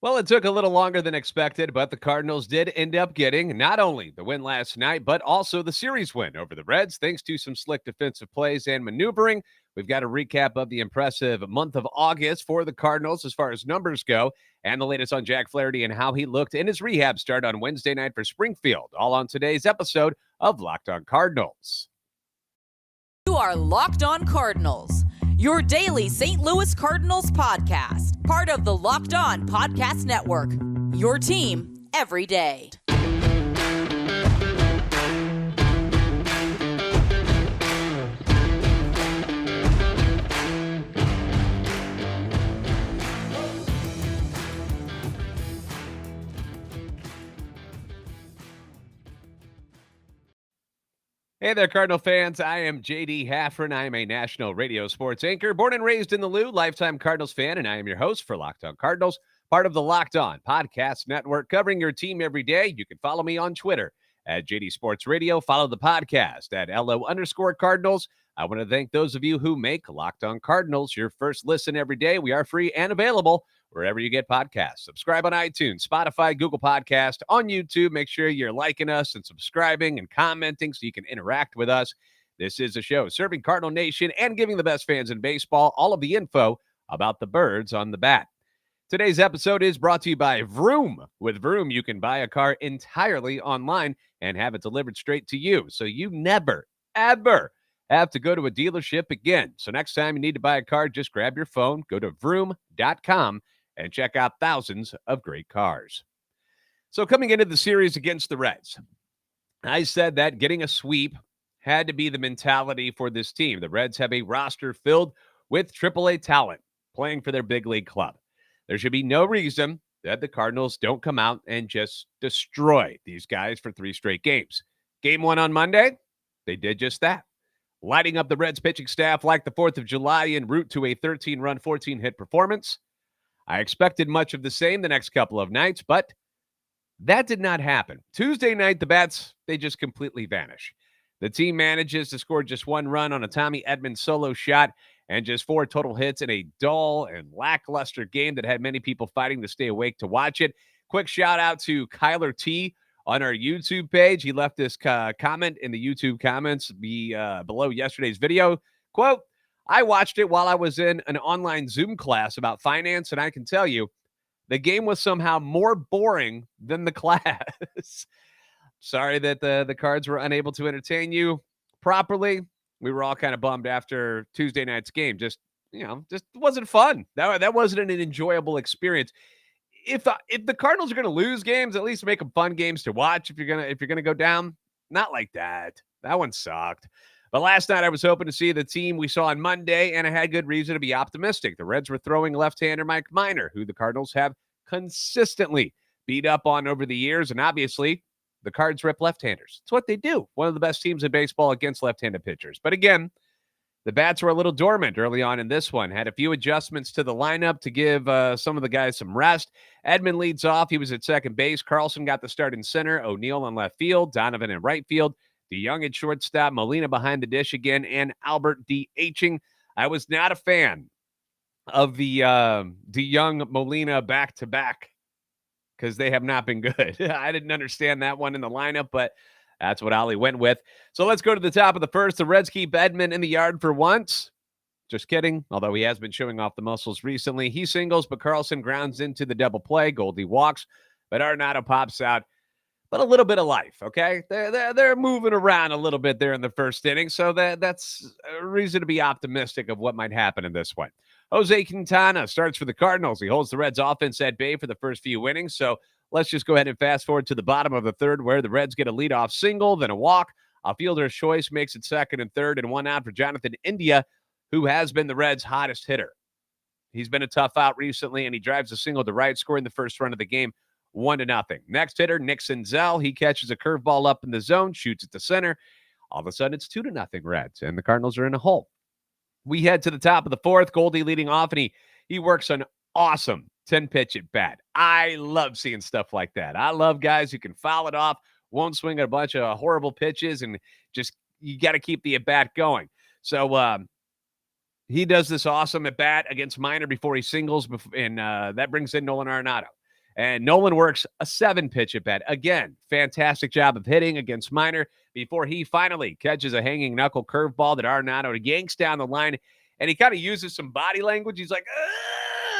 Well, it took a little longer than expected, but the Cardinals did end up getting not only the win last night, but also the series win over the Reds, thanks to some slick defensive plays and maneuvering. We've got a recap of the impressive month of August for the Cardinals as far as numbers go, and the latest on Jack Flaherty and how he looked in his rehab start on Wednesday night for Springfield, all on today's episode of Locked On Cardinals. You are Locked On Cardinals, your daily St. Louis Cardinals podcast, part of the Locked On Podcast Network, your team every day. Hey there, Cardinal fans. I am JD Haffron. I am a national radio sports anchor, born and raised in the Lou, lifetime Cardinals fan, and I am your host for Locked On Cardinals, part of the Locked On Podcast Network, covering your team every day. You can follow me on Twitter at JD Sports Radio. Follow the podcast at LO_Cardinals. I want to thank those of you who make Locked On Cardinals your first listen every day. We are free and available wherever you get podcasts. Subscribe on iTunes, Spotify, Google Podcast, on YouTube. Make sure you're liking us and subscribing and commenting so you can interact with us. This is a show serving Cardinal Nation and giving the best fans in baseball all of the info about the birds on the bat. Today's episode is brought to you by Vroom. With Vroom, you can buy a car entirely online and have it delivered straight to you, so you never, ever have to go to a dealership again. So next time you need to buy a car, just grab your phone, go to vroom.com, and check out thousands of great cars. So coming into the series against the Reds, I said that getting a sweep had to be the mentality for this team. The Reds have a roster filled with AAA talent playing for their big league club. There should be no reason that the Cardinals don't come out and just destroy these guys for 3 straight games. Game 1 on Monday, they did just that, lighting up the Reds pitching staff like the 4th of July en route to a 13-run, 14-hit performance. I expected much of the same the next couple of nights, but that did not happen. Tuesday night, the bats, they just completely vanish. The team manages to score just 1 run on a Tommy Edman solo shot and just 4 total hits in a dull and lackluster game that had many people fighting to stay awake to watch it. Quick shout out to Kyler T on our YouTube page. He left this comment in the YouTube comments below yesterday's video. Quote, I watched it while I was in an online Zoom class about finance, and I can tell you, the game was somehow more boring than the class. Sorry that the Cards were unable to entertain you properly. We were all kind of bummed after Tuesday night's game. Just wasn't fun. That wasn't an enjoyable experience. If the Cardinals are going to lose games, at least make them fun games to watch. If you're gonna go down, not like that. That one sucked. But last night, I was hoping to see the team we saw on Monday, and I had good reason to be optimistic. The Reds were throwing left-hander Mike Minor, who the Cardinals have consistently beat up on over the years, and obviously, the Cards rip left-handers. It's what they do. One of the best teams in baseball against left-handed pitchers. But again, the bats were a little dormant early on in this one. Had a few adjustments to the lineup to give some of the guys some rest. Edman leads off. He was at second base. Carlson got the start in center. O'Neill in left field. Donovan in right field. DeYoung at shortstop. Molina behind the dish again. And Albert DHing. I was not a fan of the DeYoung Molina back-to-back because they have not been good. I didn't understand that one in the lineup, but that's what Ollie went with. So let's go to the top of the first. The Reds keep Edman in the yard for once. Just kidding. Although he has been showing off the muscles recently. He singles, but Carlson grounds into the double play. Goldie walks, but Arenado pops out. But a little bit of life, okay? They're moving around a little bit there in the first inning, so that's a reason to be optimistic of what might happen in this one. Jose Quintana starts for the Cardinals. He holds the Reds' offense at bay for the first few innings, so let's just go ahead and fast forward to the bottom of the third where the Reds get a leadoff single, then a walk. A fielder's choice makes it second and third, and 1 out for Jonathan India, who has been the Reds' hottest hitter. He's been a tough out recently, and he drives a single to right, scoring the first run of the game, 1-0. Next hitter, Nick Senzel. He catches a curveball up in the zone, shoots it to center. All of a sudden, it's 2-0 Reds, and the Cardinals are in a hole. We head to the top of the fourth. Goldie leading off, and he works an awesome 10-pitch at bat. I love seeing stuff like that. I love guys who can foul it off, won't swing at a bunch of horrible pitches, and just you got to keep the at bat going. So he does this awesome at bat against Minor before he singles, and that brings in Nolan Arenado. And Nolan works a 7-pitch at bat. Again, fantastic job of hitting against Minor before he finally catches a hanging knuckle curveball that Arenado yanks down the line. And he kind of uses some body language. He's like,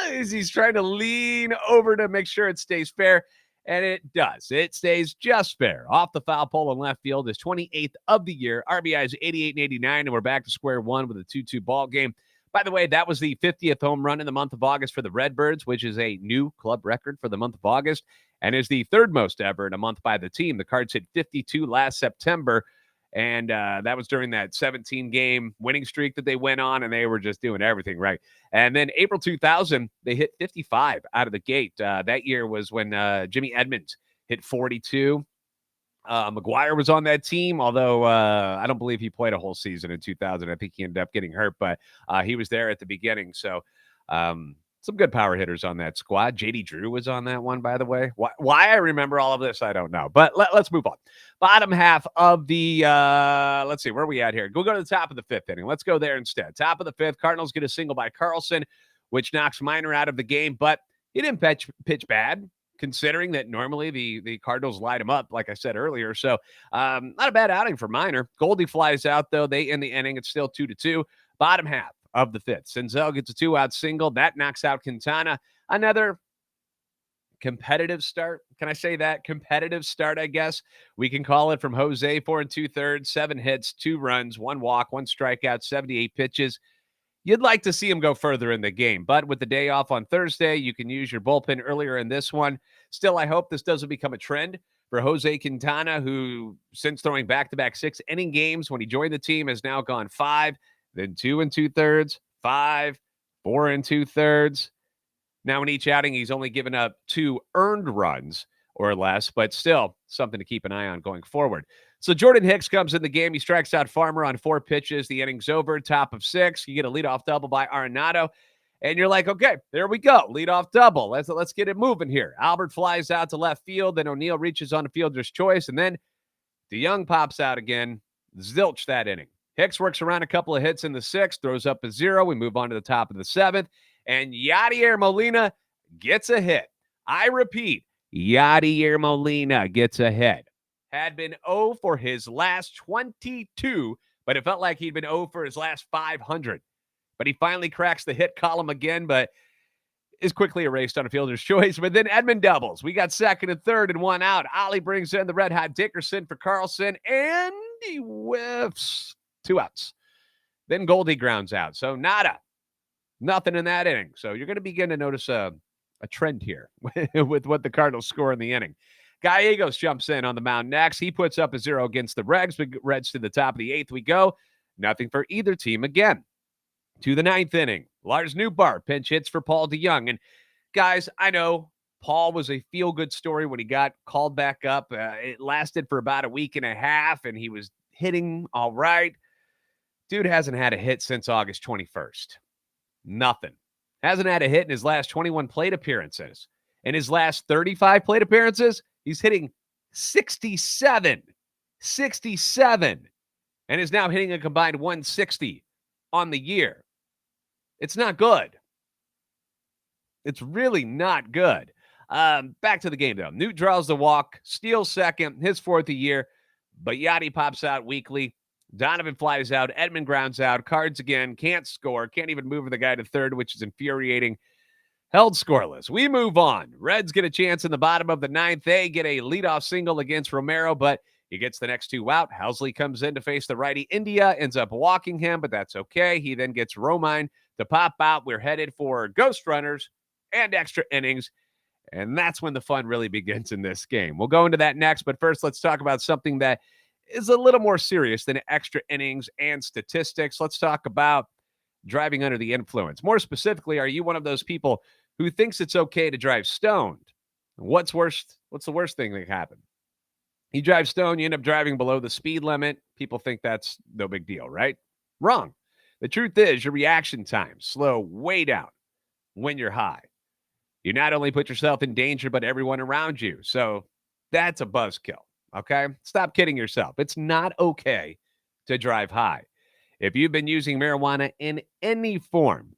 as he's trying to lean over to make sure it stays fair. And it does. It stays just fair. Off the foul pole in left field, his 28th of the year. RBI is 88 and 89, and we're back to square one with a 2-2 ball game. By the way, that was the 50th home run in the month of August for the Redbirds, which is a new club record for the month of August and is the third most ever in a month by the team. The Cards hit 52 last September, and that was during that 17-game winning streak that they went on, and they were just doing everything right. And then April 2000, they hit 55 out of the gate. That year was when Jimmy Edmonds hit 42. McGuire was on that team, although I don't believe he played a whole season in 2000. I think he ended up getting hurt, but he was there at the beginning. So some good power hitters on that squad. J.D. Drew was on that one, by the way. Why I remember all of this, I don't know. But let's move on. Bottom half of the, let's see, where are we at here? We'll go to the top of the fifth inning. Let's go there instead. Top of the fifth, Cardinals get a single by Carlson, which knocks Minor out of the game, but he didn't pitch bad, considering that normally the Cardinals light him up, like I said earlier. So not a bad outing for Minor. Goldie flies out, though. They end the inning. It's still 2-2. Bottom half of the fifth. Senzel gets a 2-out single. That knocks out Quintana. Another competitive start. Can I say that? Competitive start, I guess. We can call it from Jose, 4 2/3, 7 hits, 2 runs, 1 walk, 1 strikeout, 78 pitches. You'd like to see him go further in the game, but with the day off on Thursday, you can use your bullpen earlier in this one. Still, I hope this doesn't become a trend for Jose Quintana, who, since throwing back-to-back 6-inning games when he joined the team, has now gone 5, then 2 2/3, 5, 4 2/3. Now in each outing, he's only given up 2 earned runs or less, but still something to keep an eye on going forward. So Jordan Hicks comes in the game. He strikes out Farmer on 4 pitches. The inning's over, top of 6. You get a leadoff double by Arenado. And you're like, okay, there we go. Leadoff double. Let's get it moving here. Albert flies out to left field. Then O'Neill reaches on a fielder's choice. And then DeYoung pops out again. Zilch that inning. Hicks works around a couple of hits in the 6th, throws up a 0. We move on to the top of the 7th. And Yadier Molina gets a hit. I repeat, Yadier Molina gets a hit. Had been 0 for his last 22, but it felt like he'd been 0 for his last 500. But he finally cracks the hit column again, but is quickly erased on a fielder's choice. But then Edmund doubles. We got second and third and 1 out. Ollie brings in the red-hot Dickerson for Carlson, and he whiffs. 2 outs. Then Goldie grounds out. So nada. Nothing in that inning. So you're going to begin to notice a trend here with what the Cardinals score in the inning. Gallegos jumps in on the mound next. He puts up a 0 against the Reds. Reds to the top of the 8th we go. Nothing for either team again. To the 9th inning, Lars Nootbaar pinch hits for Paul DeYoung. And guys, I know Paul was a feel-good story when he got called back up. It lasted for about a week and a half, and he was hitting all right. Dude hasn't had a hit since August 21st. Nothing. Hasn't had a hit in his last 21 plate appearances. In his last 35 plate appearances, he's hitting 67. 67. And is now hitting a combined 160 on the year. It's not good. It's really not good. Back to the game, though. Newt draws the walk, steals second, his 4th of the year, but Yachty pops out weakly. Donovan flies out. Edmund grounds out. Cards again. Can't score. Can't even move the guy to third, which is infuriating. Held scoreless. We move on. Reds get a chance in the bottom of the 9th. They get a leadoff single against Romero, but he gets the next 2 out. Housley comes in to face the righty. India ends up walking him, but that's okay. He then gets Romine to pop out. We're headed for ghost runners and extra innings, and that's when the fun really begins in this game. We'll go into that next, but first let's talk about something that is a little more serious than extra innings and statistics. Let's talk about driving under the influence. More specifically, are you one of those people who thinks it's okay to drive stoned? What's worse? What's the worst thing that can happen? You drive stoned, you end up driving below the speed limit. People think that's no big deal, right? Wrong. The truth is your reaction time slow way down when you're high. You not only put yourself in danger, but everyone around you. So that's a buzzkill. Okay? Stop kidding yourself. It's not okay to drive high. If you've been using marijuana in any form,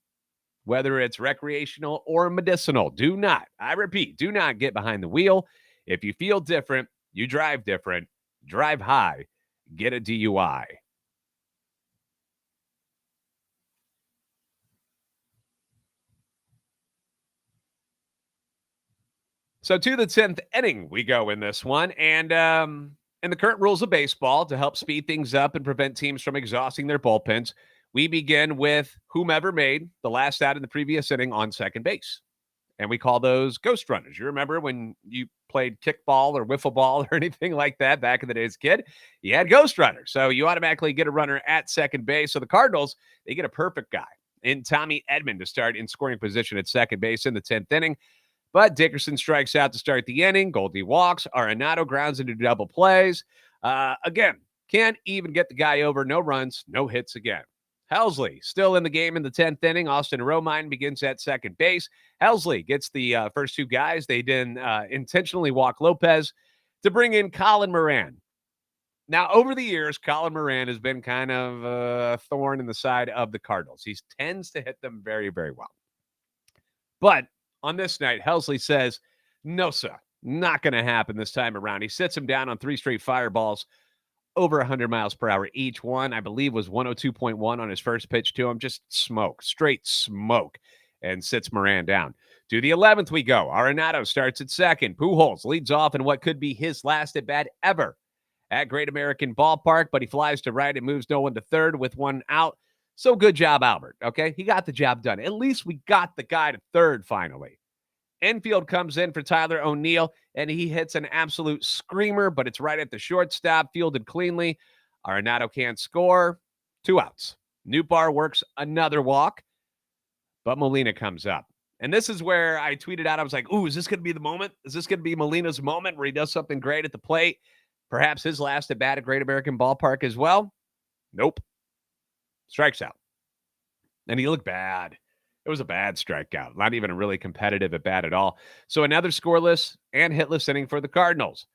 whether it's recreational or medicinal. Do not, I repeat, do not get behind the wheel. If you feel different, you drive different, drive high, get a DUI. So to the 10th inning we go in this one. And in the current rules of baseball, to help speed things up and prevent teams from exhausting their bullpens, we begin with whomever made the last out in the previous inning on second base. And we call those ghost runners. You remember when you played kickball or wiffle ball or anything like that back in the day as a kid? You had ghost runners. So you automatically get a runner at second base. So the Cardinals, they get a perfect guy in Tommy Edman to start in scoring position at second base in the 10th inning. But Dickerson strikes out to start the inning. Goldie walks. Arenado grounds into double plays. Again, can't even get the guy over. No runs, no hits again. Helsley still in the game in the 10th inning. Austin Romine begins at second base. Helsley gets the first two guys. They didn't intentionally walk Lopez to bring in Colin Moran. Now, over the years, Colin Moran has been kind of a thorn in the side of the Cardinals. He tends to hit them very, very well. But on this night, Helsley says, no, sir, not going to happen this time around. He sits him down on 3 straight fireballs, over 100 miles per hour each one. I believe was 102.1 on his first pitch to him. Just smoke, straight smoke, and sits Moran down. To the 11th we go. Arenado starts at second. Pujols leads off in what could be his last at-bat ever at Great American Ballpark, but he flies to right and moves Nolan to third with one out. So good job, Albert. Okay, he got the job done. At least we got the guy to third finally. Infield comes in for Tyler O'Neill, and he hits an absolute screamer, but it's right at the shortstop, fielded cleanly. Arenado can't score. 2 outs. Nootbaar works another walk, but Molina comes up. And this is where I tweeted out, I was like, ooh, is this going to be the moment? Is this going to be Molina's moment where he does something great at the plate? Perhaps his last at bat at Great American Ballpark as well? Nope. Strikes out. And he looked bad. It was a bad strikeout. Not even a really competitive at bat at all. So another scoreless and hitless inning for the Cardinals.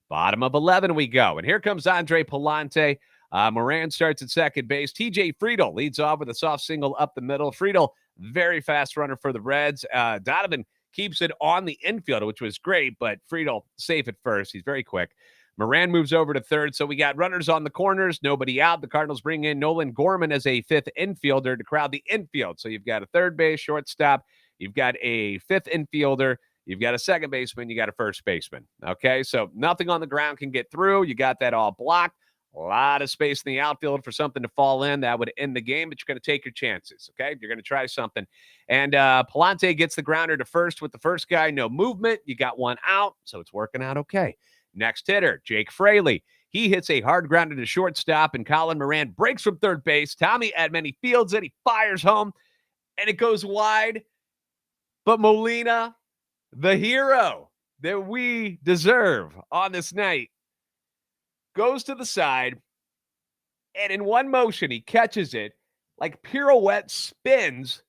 Bottom of 11 we go. And here comes Andre Pallante. Moran starts at second base. TJ Friedel leads off with a soft single up the middle. Friedel, very fast runner for the Reds. Donovan keeps it on the infield, which was great, but Friedel safe at first. He's very quick. Moran moves over to third, so we got runners on the corners, nobody out. The Cardinals bring in Nolan Gorman as a fifth infielder to crowd the infield. So you've got a third base, shortstop, you've got a fifth infielder, you've got a second baseman, you got a first baseman. Okay, so nothing on the ground can get through. You got that all blocked. A lot of space in the outfield for something to fall in. That would end the game, but you're going to take your chances, okay? You're going to try something. And Pallante gets the grounder to first with the first guy. No movement. You got one out, so it's working out okay. Next hitter, Jake Fraley. He hits a hard grounder to shortstop, and Colin Moran breaks from third base. Tommy Edman, he fields it. He fires home, and it goes wide. But Molina, the hero that we deserve on this night, goes to the side, and in one motion, he catches it, like pirouette spins,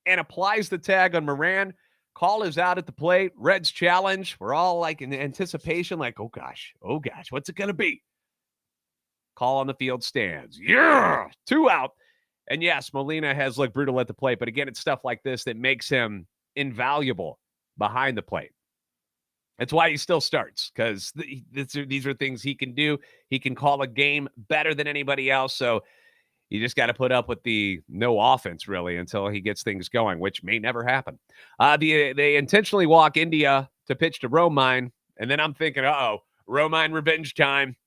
and applies the tag on Moran. Call is out at the plate. Reds challenge. We're all like in anticipation, like, oh gosh, what's it going to be? Call on the field stands. Yeah, 2 out. And yes, Molina has looked brutal at the plate, but again, it's stuff like this that makes him invaluable behind the plate. That's why he still starts, because these are things he can do. He can call a game better than anybody else. So you just got to put up with the no offense, really, until he gets things going, which may never happen. They intentionally walk India to pitch to Romine, and then I'm thinking, Romine revenge time.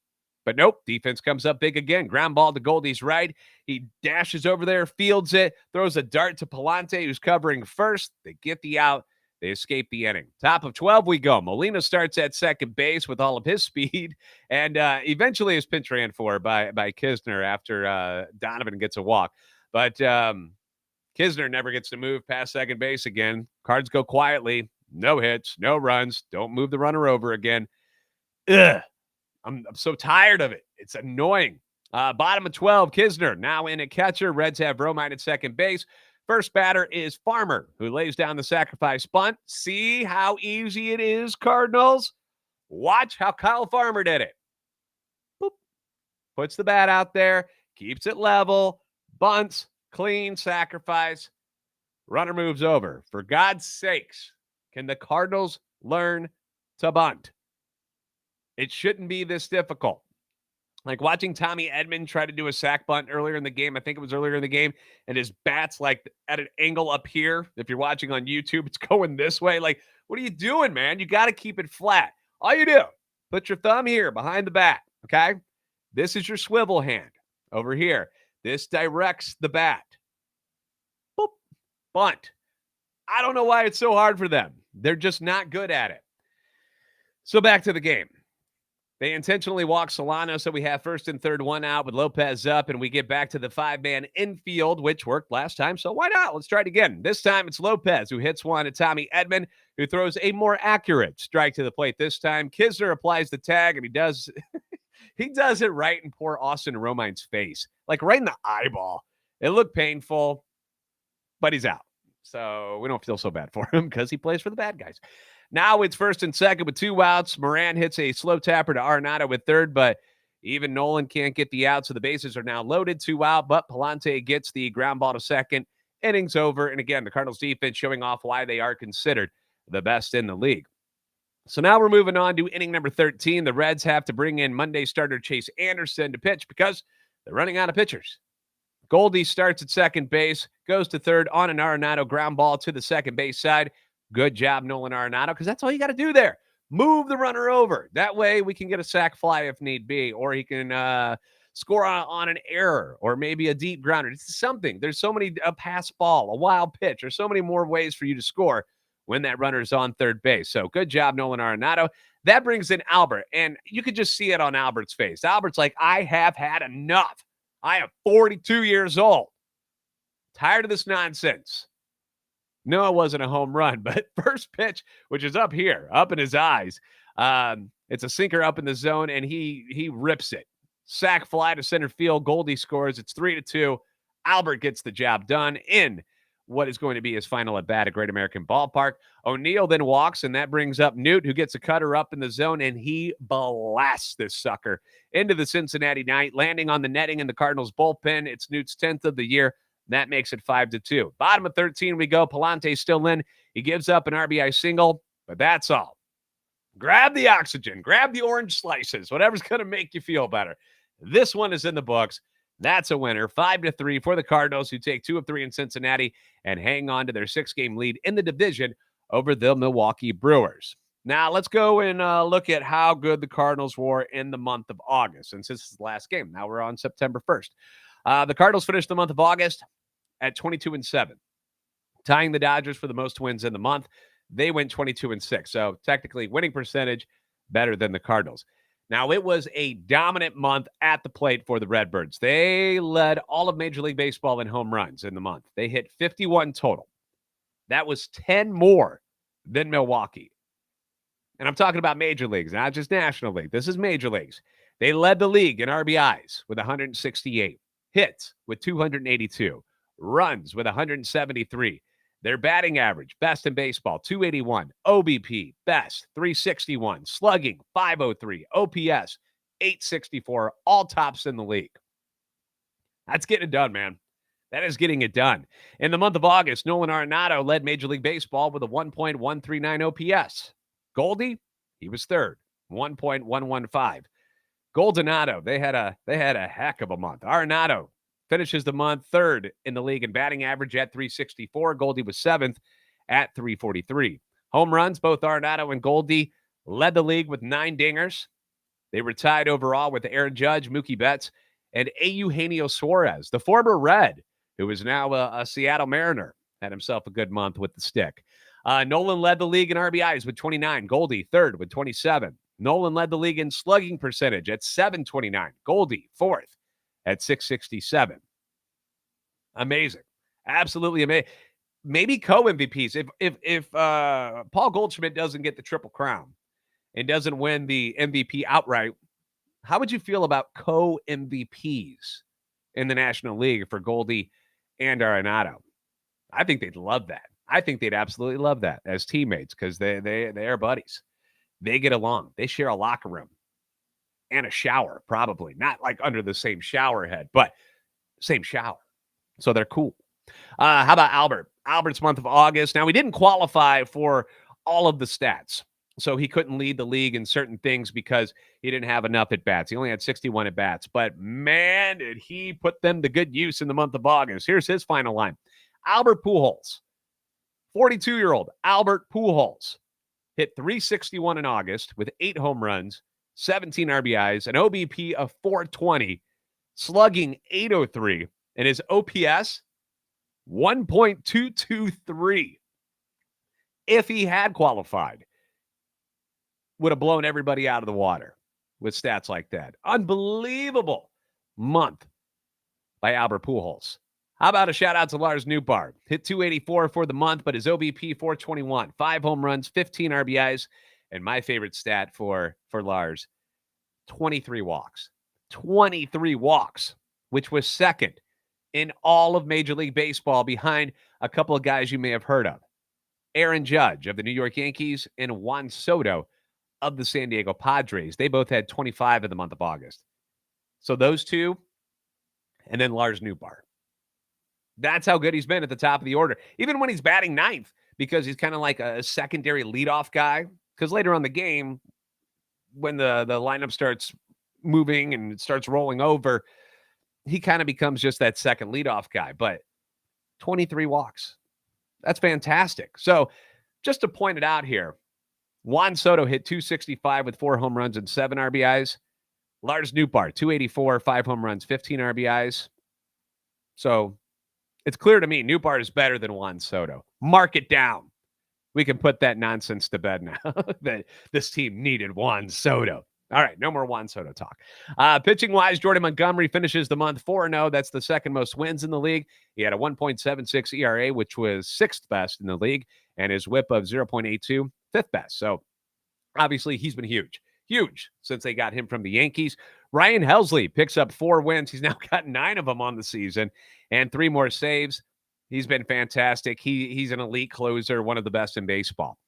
But nope, defense comes up big again. Ground ball to Goldie's right. He dashes over there, fields it, throws a dart to Pallante, who's covering first. They get the out. They escape the inning. Top of 12 we go. Molina starts at second base with all of his speed, and eventually is pinch ran for by Kisner after Donovan gets a walk. But Kisner never gets to move past second base again. Cards go quietly. No hits, no runs. Don't move the runner over again. Ugh. I'm so tired of it. It's annoying. Bottom of 12, Kisner now in at catcher. Reds have Romine at second base. First batter is Farmer, who lays down the sacrifice bunt. See how easy it is, Cardinals? Watch how Kyle Farmer did it. Boop. Puts the bat out there, keeps it level, bunts, clean, sacrifice. Runner moves over. For God's sakes, can the Cardinals learn to bunt? It shouldn't be this difficult. Like watching Tommy Edman try to do a sack bunt earlier in the game. I think it was earlier in the game. And his bat's like at an angle up here. If you're watching on YouTube, it's going this way. Like, what are you doing, man? You got to keep it flat. All you do, put your thumb here behind the bat. Okay. This is your swivel hand over here. This directs the bat. Boop. Bunt. I don't know why it's so hard for them. They're just not good at it. So back to the game. They intentionally walk Solano, so we have first and third, one out with Lopez up, and we get back to the five-man infield, which worked last time, so why not? Let's try it again. This time it's Lopez who hits one to Tommy Edman, who throws a more accurate strike to the plate this time. Kisner applies the tag, and he does it right in poor Austin Romine's face, like right in the eyeball. It looked painful, but he's out. So we don't feel so bad for him because he plays for the bad guys. Now it's first and second with two outs. Moran hits a slow tapper to Arenado with third, but even Nolan can't get the out, so the bases are now loaded, two out, but Palante gets the ground ball to second. Innings over, and again, the Cardinals defense showing off why they are considered the best in the league. So now we're moving on to inning number 13. The Reds have to bring in Monday starter Chase Anderson to pitch because they're running out of pitchers. Goldie starts at second base, goes to third on an Arenado ground ball to the second base side. Good job, Nolan Arenado, because that's all you got to do there. Move the runner over. That way we can get a sac fly if need be, or he can score on an error or maybe a deep grounder. It's something. There's so many, a pass ball, a wild pitch. There's so many more ways for you to score when that runner's on third base. So good job, Nolan Arenado. That brings in Albert, and you could just see it on Albert's face. Albert's like, I have had enough. I am 42 years old. Tired of this nonsense. No, it wasn't a home run, but first pitch, which is up here, up in his eyes. It's a sinker up in the zone, and he rips it. Sac fly to center field. Goldie scores. It's 3-2. Albert gets the job done in what is going to be his final at bat at Great American Ballpark. O'Neill then walks, and that brings up Newt, who gets a cutter up in the zone, and he blasts this sucker into the Cincinnati night, landing on the netting in the Cardinals bullpen. It's Newt's 10th of the year. That makes it 5-2. Bottom of 13 we go. Palante still in. He gives up an RBI single, but that's all. Grab the oxygen. Grab the orange slices. Whatever's going to make you feel better. This one is in the books. That's a winner. 5-3 for the Cardinals, who take 2 of 3 in Cincinnati and hang on to their 6-game lead in the division over the Milwaukee Brewers. Now, let's go and look at how good the Cardinals were in the month of August, since this is the last game. Now we're on September 1st. The Cardinals finished the month of August at 22-7, tying the Dodgers for the most wins in the month. They went 22-6, so technically winning percentage better than the Cardinals. Now, it was a dominant month at the plate for the Redbirds. They led all of Major League Baseball in home runs in the month. They hit 51 total. That was 10 more than Milwaukee. And I'm talking about Major Leagues, not just National League. This is Major Leagues. They led the league in RBIs with 168, hits with 282, runs with 173. Their batting average, best in baseball, 281. OBP, best, 361. Slugging, 503. OPS, 864. All tops in the league. That's getting it done, man. That is getting it done. In the month of August, Nolan Arenado led Major League Baseball with a 1.139 OPS. Goldie, he was third, 1.115. Goldinado, they had a heck of a month. Arenado finishes the month third in the league in batting average at 364. Goldie was seventh at 343. Home runs, both Arenado and Goldie led the league with 9 dingers. They were tied overall with Aaron Judge, Mookie Betts, and Eugenio Suarez, the former Red, who is now a Seattle Mariner, had himself a good month with the stick. Nolan led the league in RBIs with 29. Goldie third with 27. Nolan led the league in slugging percentage at 729. Goldie fourth at 667. Amazing. Absolutely amazing. Maybe co-MVPs. If Paul Goldschmidt doesn't get the Triple Crown and doesn't win the MVP outright, how would you feel about co-MVPs in the National League for Goldie and Arenado? I think they'd love that. I think they'd absolutely love that as teammates because they are buddies. They get along. They share a locker room and a shower, probably. Not like under the same shower head, but same shower. So they're cool. How about Albert? Albert's month of August. Now, he didn't qualify for all of the stats, so he couldn't lead the league in certain things because he didn't have enough at-bats. He only had 61 at-bats, but man, did he put them to good use in the month of August. Here's his final line. Albert Pujols, 42-year-old Albert Pujols, hit .361 in August with 8 home runs, 17 RBIs, an OBP of .420, slugging .803, and his OPS, 1.223. If he had qualified, would have blown everybody out of the water with stats like that. Unbelievable month by Albert Pujols. How about a shout-out to Lars Nootbaar? Hit .284 for the month, but his OBP, .421. 5 home runs, 15 RBIs, and my favorite stat for Lars, 23 walks. 23 walks, which was second in all of Major League Baseball behind a couple of guys you may have heard of. Aaron Judge of the New York Yankees and Juan Soto of the San Diego Padres. They both had 25 in the month of August. So those two, and then Lars Nootbaar. That's how good he's been at the top of the order. Even when he's batting ninth, because he's kind of like a secondary leadoff guy. Because later on the game, when the lineup starts moving and it starts rolling over, he kind of becomes just that second leadoff guy. But 23 walks. That's fantastic. So just to point it out here, Juan Soto hit .265 with 4 home runs and 7 RBIs. Lars Nootbaar, .284, 5 home runs, 15 RBIs. So it's clear to me Nootbaar is better than Juan Soto. Mark it down. We can put that nonsense to bed now that this team needed Juan Soto. All right, no more Juan Soto talk. Pitching-wise, Jordan Montgomery finishes the month 4-0. That's the second most wins in the league. He had a 1.76 ERA, which was 6th best in the league, and his whip of 0.82, 5th best. So obviously he's been huge since they got him from the Yankees. Ryan Helsley picks up 4 wins. He's now got 9 of them on the season and 3 more saves. He's been fantastic. He's an elite closer, one of the best in baseball.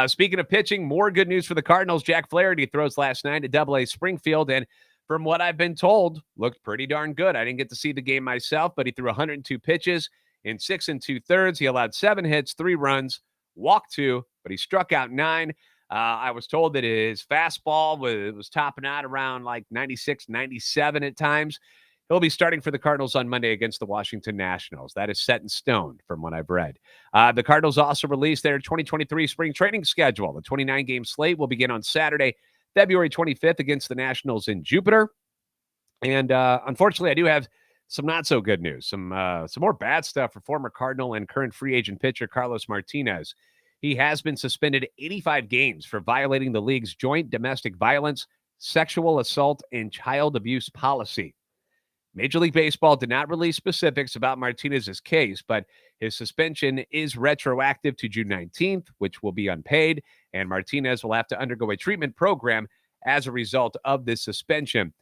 Speaking of pitching, more good news for the Cardinals. Jack Flaherty throws last night at AA Springfield, and from what I've been told, looked pretty darn good. I didn't get to see the game myself, but he threw 102 pitches in 6 2/3. He allowed 7 hits, 3 runs, walked 2, but he struck out 9. I was told that his fastball was topping out around like 96, 97 at times. He'll be starting for the Cardinals on Monday against the Washington Nationals. That is set in stone from what I've read. The Cardinals also released their 2023 spring training schedule. The 29-game slate will begin on Saturday, February 25th against the Nationals in Jupiter. And unfortunately, I do have some not so good news, some more bad stuff for former Cardinal and current free agent pitcher Carlos Martinez. He has been suspended 85 games for violating the league's joint domestic violence, sexual assault, and child abuse policy. Major League Baseball did not release specifics about Martinez's case, but his suspension is retroactive to June 19th, which will be unpaid, and Martinez will have to undergo a treatment program as a result of this suspension.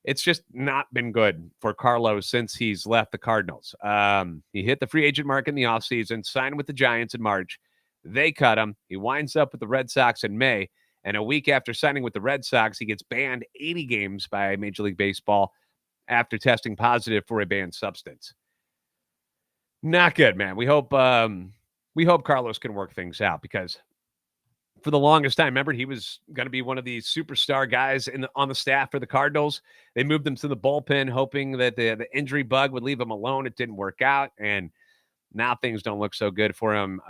It's just not been good for Carlos since he's left the Cardinals. He hit the free agent market in the offseason, signed with the Giants in March. They cut him. He winds up with the Red Sox in May, and a week after signing with the Red Sox, he gets banned 80 games by Major League Baseball after testing positive for a banned substance. Not good, man. We hope Carlos can work things out, because for the longest time, remember, he was going to be one of these superstar guys on the staff for the Cardinals. They moved him to the bullpen, hoping that the injury bug would leave him alone. It didn't work out, and now things don't look so good for him.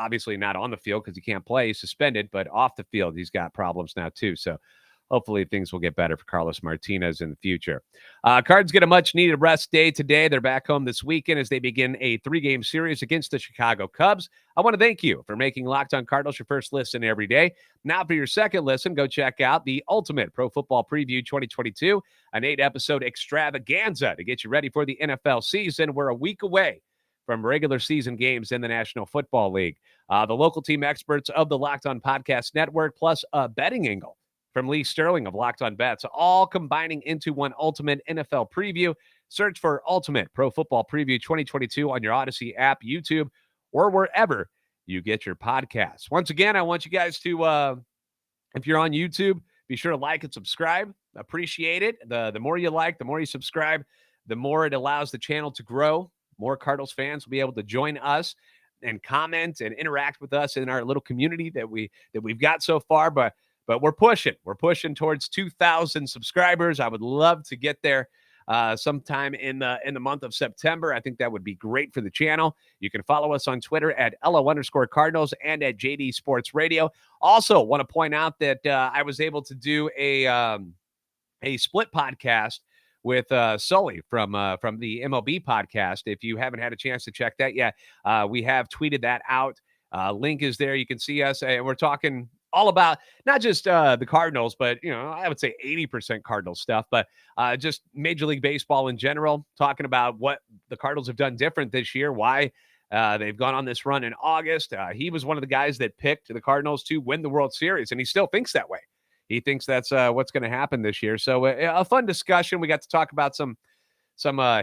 Obviously not on the field because he can't play. He's suspended, but off the field, he's got problems now too. So hopefully things will get better for Carlos Martinez in the future. Cards get a much-needed rest day today. They're back home this weekend as they begin a 3-game series against the Chicago Cubs. I want to thank you for making Locked On Cardinals your first listen every day. Now for your second listen, go check out the Ultimate Pro Football Preview 2022, an 8-episode extravaganza to get you ready for the NFL season. We're a week away from regular season games in the National Football League. The local team experts of the Locked On Podcast Network, plus a betting angle from Lee Sterling of Locked On Bets, all combining into one ultimate NFL preview. Search for Ultimate Pro Football Preview 2022 on your Odyssey app, YouTube, or wherever you get your podcasts. Once again, I want you guys to, if you're on YouTube, be sure to like and subscribe. Appreciate it. The more you like, the more you subscribe, the more it allows the channel to grow. more Cardinals fans will be able to join us and comment and interact with us in our little community that we've got so far. But we're pushing towards 2,000 subscribers. I would love to get there sometime in the month of September. I think that would be great for the channel. You can follow us on Twitter at @LO_Cardinals and at JD Sports Radio. Also, want to point out that I was able to do a split podcast with Sully from the MLB podcast. If you haven't had a chance to check that yet, we have tweeted that out. Link is there. You can see us, and we're talking all about not just the Cardinals, but I would say 80% Cardinals stuff, but just Major League Baseball in general. Talking about what the Cardinals have done different this year, why they've gone on this run in August. He was one of the guys that picked the Cardinals to win the World Series, and he still thinks that way. He thinks that's what's going to happen this year. So a fun discussion. We got to talk about some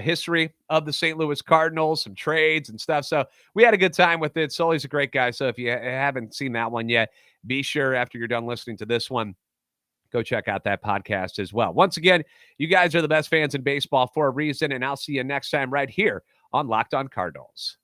history of the St. Louis Cardinals, some trades and stuff. So we had a good time with it. Sully's a great guy. So if you haven't seen that one yet, be sure after you're done listening to this one, go check out that podcast as well. Once again, you guys are the best fans in baseball for a reason, and I'll see you next time right here on Locked On Cardinals.